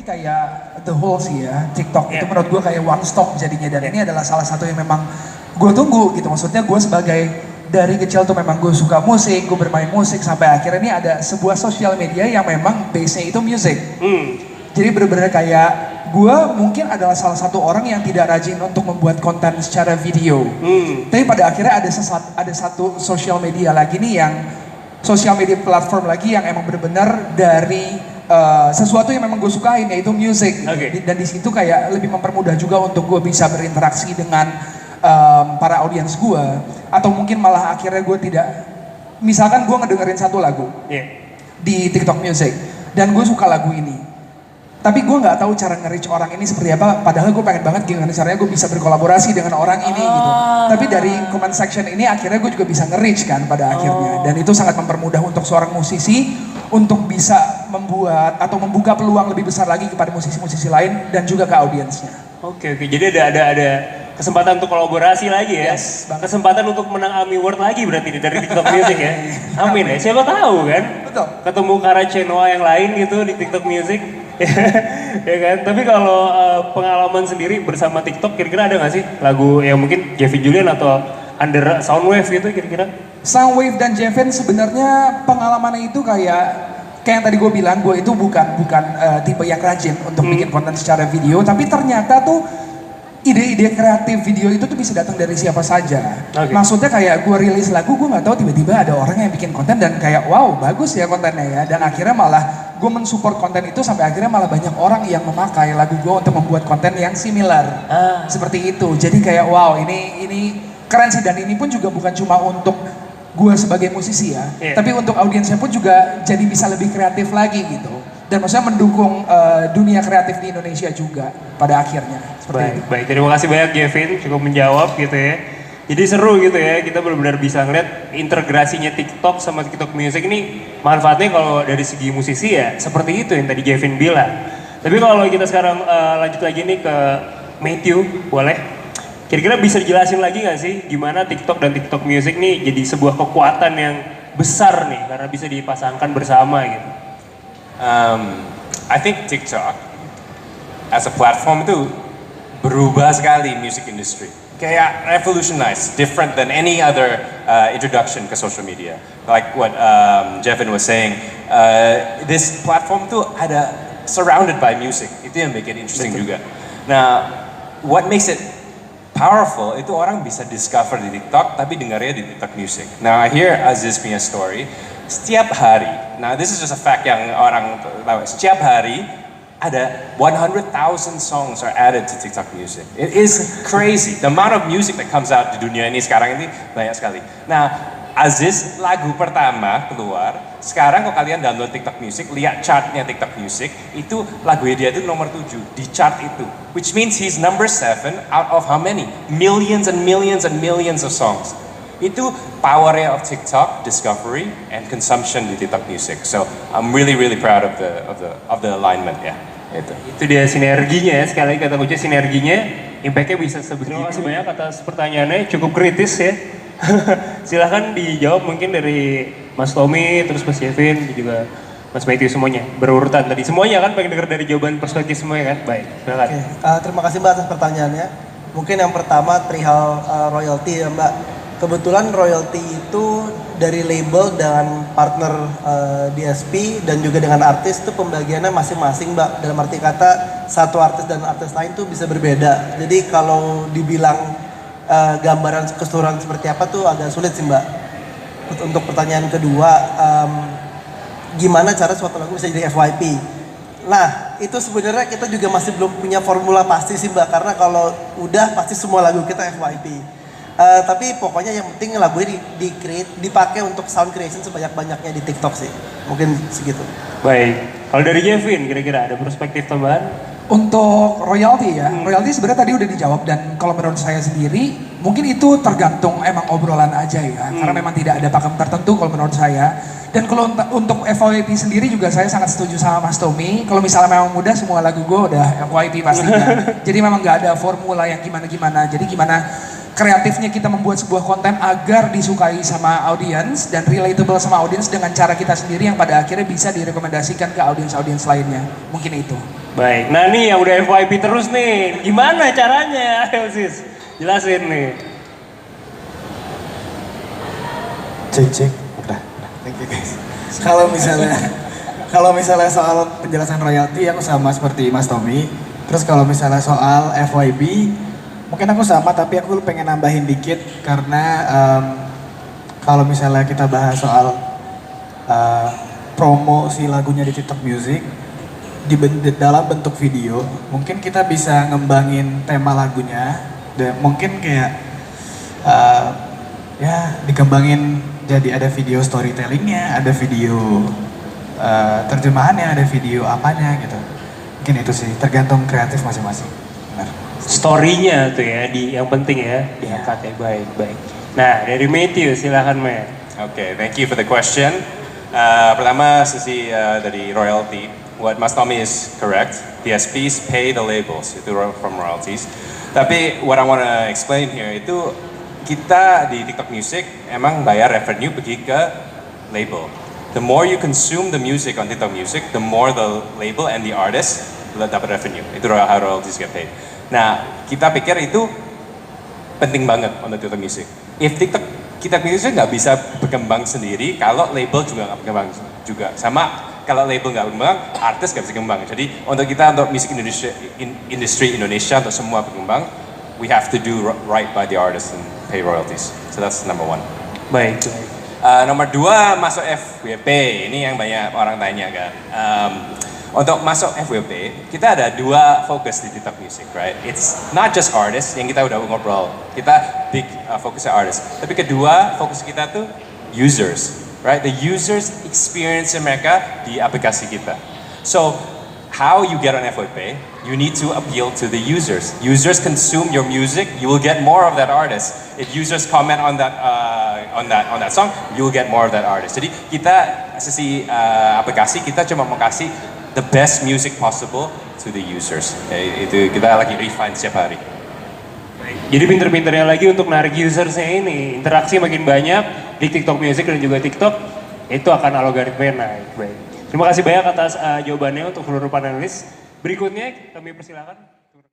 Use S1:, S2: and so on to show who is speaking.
S1: kayak the whole sih ya, TikTok itu menurut gue kayak one stop jadinya, dan ini adalah salah satu yang memang gue tunggu gitu. Maksudnya gue sebagai dari kecil tuh memang gue suka musik, gue bermain musik, sampai akhirnya ini ada sebuah sosial media yang memang base-nya itu music. Jadi bener-bener kayak gue mungkin adalah salah satu orang yang tidak rajin untuk membuat konten secara video. Tapi pada akhirnya ada satu sosial media lagi nih, yang sosial media platform lagi yang emang bener-bener dari sesuatu yang memang gue sukain, yaitu music. Dan di situ kayak lebih mempermudah juga untuk gue bisa berinteraksi dengan para audiens gue, atau mungkin malah akhirnya gue tidak, misalkan gue ngedengerin satu lagu di TikTok Music dan gue suka lagu ini, tapi gue nggak tahu cara nge-reach orang ini seperti apa, padahal gue pengen banget gimana caranya gue bisa berkolaborasi dengan orang ini gitu. Tapi dari comment section ini akhirnya gue juga bisa nge-reach kan pada akhirnya, dan itu sangat mempermudah untuk seorang musisi untuk bisa membuat atau membuka peluang lebih besar lagi kepada musisi-musisi lain dan juga ke audiensnya.
S2: Oke, jadi ada kesempatan untuk kolaborasi lagi ya. Kesempatan untuk menang AMI Award lagi berarti dari TikTok Music ya. Amin ya, siapa tahu kan.
S1: Betul.
S2: Ketemu Kara Chenoa yang lain gitu di TikTok Music. Ya kan, tapi kalau pengalaman sendiri bersama TikTok, kira-kira ada nggak sih lagu yang mungkin Jevin Julian atau Under Soundwave gitu kira-kira?
S1: Soundwave dan Jevin sebenarnya pengalamannya itu kayak yang tadi gue bilang, gue itu bukan tipe yang rajin untuk bikin konten secara video, tapi ternyata tuh ide-ide kreatif video itu tuh bisa datang dari siapa saja. Maksudnya kayak gue rilis lagu, gue nggak tahu tiba-tiba ada orang yang bikin konten dan kayak wow bagus ya kontennya ya, dan akhirnya malah gue mensupport konten itu sampai akhirnya malah banyak orang yang memakai lagu gue untuk membuat konten yang similar. Seperti itu. Jadi kayak wow ini keren sih, dan ini pun juga bukan cuma untuk gue sebagai musisi ya, tapi untuk audiensnya pun juga jadi bisa lebih kreatif lagi gitu. Dan maksudnya mendukung dunia kreatif di Indonesia juga pada akhirnya.
S2: Baik, terima kasih banyak Jevin, cukup menjawab gitu ya. Jadi seru gitu ya, kita benar-benar bisa ngeliat integrasinya TikTok sama TikTok Music ini manfaatnya kalau dari segi musisi ya seperti itu yang tadi Jevin bilang. Tapi kalau kita sekarang lanjut lagi nih ke Matthew, boleh? Kira-kira bisa dijelasin lagi nggak sih gimana TikTok dan TikTok Music nih jadi sebuah kekuatan yang besar nih karena bisa dipasangkan bersama gitu?
S3: I think TikTok as a platform itu berubah sekali music industry. Kayak revolutionize, different than any other introduction ke social media. Like what Jevin was saying, this platform tuh ada surrounded by music. Itu yang bikin interesting juga. Nah, what makes it powerful itu orang bisa discover di TikTok tapi dengarnya di TikTok Music. Now I hear Aziz punya story. Setiap hari, nah this is just a fact yang orang tahu. Setiap hari ada 100,000 songs are added to TikTok Music. It is crazy. The amount of music that comes out di dunia ini sekarang ini banyak sekali. Nah, Aziz lagu pertama keluar, sekarang kalau kalian download TikTok Music, lihat chartnya TikTok Music, itu lagu dia itu nomor 7 di chart itu. Which means he's number 7 out of how many? Millions and millions and millions of songs. Itu powernya of TikTok discovery and consumption di TikTok Music. So I'm really proud of the alignment ya.
S2: Itu dia sinerginya ya, sekali lagi kata kunci sinerginya, impactnya bisa sebegitu. Terima kasih banyak atas pertanyaannya, cukup kritis ya. Silahkan dijawab mungkin dari Mas Tommy, terus Mas Jevin, juga Mas Matthew semuanya. Berurutan tadi, semuanya kan pengen dengar dari jawaban perspektif semuanya kan? Baik, silakan.
S4: Terima kasih Mbak atas pertanyaannya. Mungkin yang pertama perihal royalti ya Mbak. Kebetulan royalti itu dari label dan partner DSP dan juga dengan artis itu pembagiannya masing-masing Mbak. Dalam arti kata satu artis dan artis lain tuh bisa berbeda. Jadi kalau dibilang gambaran keseluruhan seperti apa tuh agak sulit sih Mbak. Untuk pertanyaan kedua, gimana cara suatu lagu bisa jadi FYP? Nah, itu sebenarnya kita juga masih belum punya formula pasti sih Mbak, karena kalau udah pasti semua lagu kita FYP. Tapi pokoknya yang penting lagunya dipakai untuk sound creation sebanyak-banyaknya di TikTok sih. Mungkin segitu.
S2: Baik, kalau dari Jevin kira-kira ada perspektif tambahan?
S1: Untuk royalti ya, royalti sebenarnya tadi udah dijawab, dan kalau menurut saya sendiri mungkin itu tergantung emang obrolan aja ya, karena memang tidak ada pakem tertentu kalau menurut saya. Dan kalau untuk FYP sendiri juga saya sangat setuju sama Mas Tommy, kalau misalnya memang mudah semua lagu gue udah FYP pastinya. Jadi memang nggak ada formula yang gimana-gimana, jadi gimana kreatifnya kita membuat sebuah konten agar disukai sama audiens dan relatable sama audiens dengan cara kita sendiri yang pada akhirnya bisa direkomendasikan ke audiens-audiens lainnya. Mungkin itu.
S2: Baik, nah nih yang udah FYP terus nih, gimana caranya? Ayo sis, jelasin nih.
S5: Cek. Udah. Thank you guys. Kalau misalnya soal penjelasan royalti aku sama seperti Mas Tommy. Terus kalau misalnya soal FYP, mungkin aku sama tapi aku pengen nambahin dikit karena kalau misalnya kita bahas soal promo si lagunya di TikTok Music dalam bentuk video, mungkin kita bisa ngembangin tema lagunya dan mungkin kayak ya dikembangin jadi ada video storytellingnya, ada video terjemahannya, ada video apanya gitu. Mungkin itu sih, tergantung kreatif masing-masing. Benar.
S2: Story-nya tuh ya, yang penting ya, diangkat ya, baik. Nah, dari Matthew, silakan Matt.
S3: Okay, thank you for the question. Pertama, sisi dari royalty. What Mas Tommy is correct. DSPs pay the labels, itu from royalties. Tapi what I want to explain here itu kita di TikTok Music emang bayar revenue pergi ke label. The more you consume the music on TikTok Music, the more the label and the artist dapat revenue. Itu how royalties get paid. Nah, kita pikir itu penting banget untuk TikTok Music. If TikTok Music nggak bisa berkembang sendiri, kalau label juga nggak berkembang juga. Sama kalau label nggak berkembang, artis nggak bisa berkembang. Jadi untuk kita, untuk music industry Indonesia, untuk semua berkembang, we have to do right by the artist and pay royalties. So that's number one.
S2: Baik.
S3: Nomor 2, masuk FYP. Ini yang banyak orang tanya kan. Untuk masuk FYP, kita ada 2 fokus di TikTok Music, right? It's not just artists, yang kita udah ngobrol. Kita big fokusnya artists. Tapi kedua, fokus kita tuh users, right? The users experience mereka di aplikasi kita. So, how you get on FYP, you need to appeal to the users. Users consume your music, you will get more of that artist. If users comment on that song, you will get more of that artist. Jadi kita sisi aplikasi kita cuma mau kasih the best music possible to the users. Itu kita lagi refine setiap hari.
S2: Jadi pinter-pinternya lagi untuk narik usersnya ini, interaksi makin banyak di TikTok Music dan juga TikTok, itu akan algoritmanya naik. Baik. Terima kasih banyak atas jawabannya untuk seluruh panelis. Berikutnya kami persilakan.